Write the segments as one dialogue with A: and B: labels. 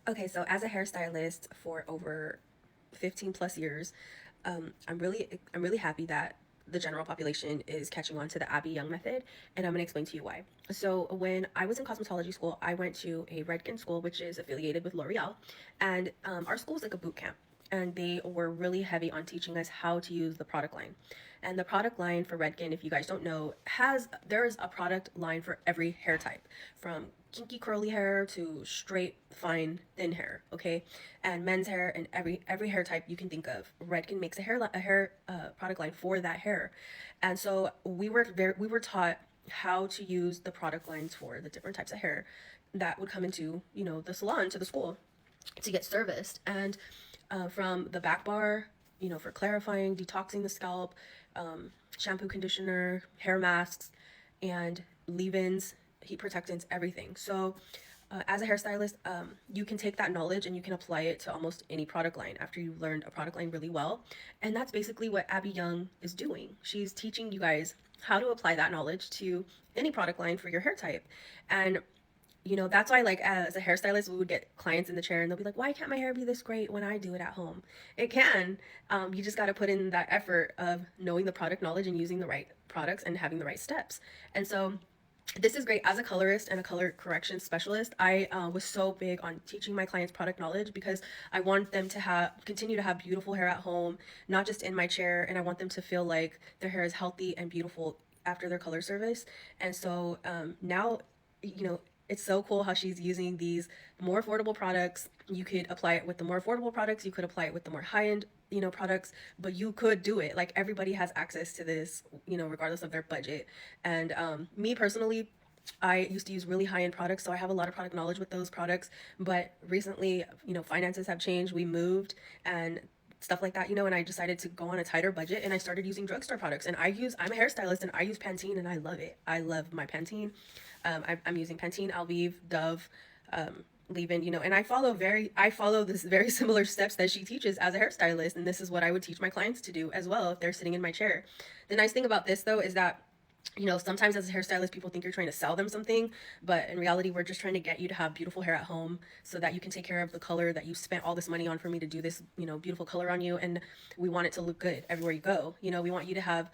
A: Okay, so as a hairstylist for over 15 plus years, I'm really happy that the general population is catching on to the Abby Young method, and I'm gonna explain to you why. So when I was in cosmetology school, I went to a Redken school, which is affiliated with L'Oreal, and our school is like a boot camp, and they were really heavy on teaching us how to use the product line. And the product line for Redken, if you guys don't know, there's a product line for every hair type, from kinky curly hair to straight fine thin hair, okay, and men's hair and every hair type you can think of. Redken makes a hair product line for that hair, and so we were taught how to use the product lines for the different types of hair that would come into the salon to the school to get serviced. And from the back bar, for clarifying, detoxing the scalp, shampoo, conditioner, hair masks, and leave-ins, heat protectants, everything. So as a hairstylist, you can take that knowledge and you can apply it to almost any product line after you've learned a product line really well. And that's basically what Abby Young is doing. She's teaching you guys how to apply that knowledge to any product line for your hair type. And that's why, like, as a hairstylist, we would get clients in the chair and they'll be like, why can't my hair be this great when I do it at home? It can. You just got to put in that effort of knowing the product knowledge and using the right products and having the right steps. And so this is great. As a colorist and a color correction specialist, I was so big on teaching my clients product knowledge because I want them to continue to have beautiful hair at home, not just in my chair, and I want them to feel like their hair is healthy and beautiful after their color service. And so now, it's so cool how she's using these more affordable products. You could apply it with the more affordable products, you could apply it with the more high-end products, but you could do it. Like, everybody has access to this, regardless of their budget. And me personally, I used to use really high-end products, so I have a lot of product knowledge with those products. But recently, finances have changed, we moved, and stuff like that, and I decided to go on a tighter budget, and I started using drugstore products. And I'm a hairstylist and I use Pantene, and I love it. I love my Pantene. I'm using Pantene, Alvive, Dove, leave-in, and I follow this very similar steps that she teaches as a hairstylist, and this is what I would teach my clients to do as well if they're sitting in my chair. The nice thing about this, though, is that sometimes as a hairstylist, people think you're trying to sell them something, but in reality, we're just trying to get you to have beautiful hair at home so that you can take care of the color that you spent all this money on for me to do this, beautiful color on you. And we want it to look good everywhere you go. We want you to have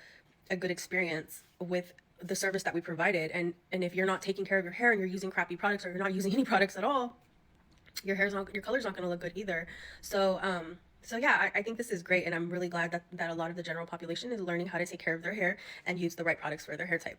A: a good experience with the service that we provided. And if you're not taking care of your hair and you're using crappy products, or you're not using any products at all, your color's not going to look good either. So yeah, I think this is great, and I'm really glad that a lot of the general population is learning how to take care of their hair and use the right products for their hair type.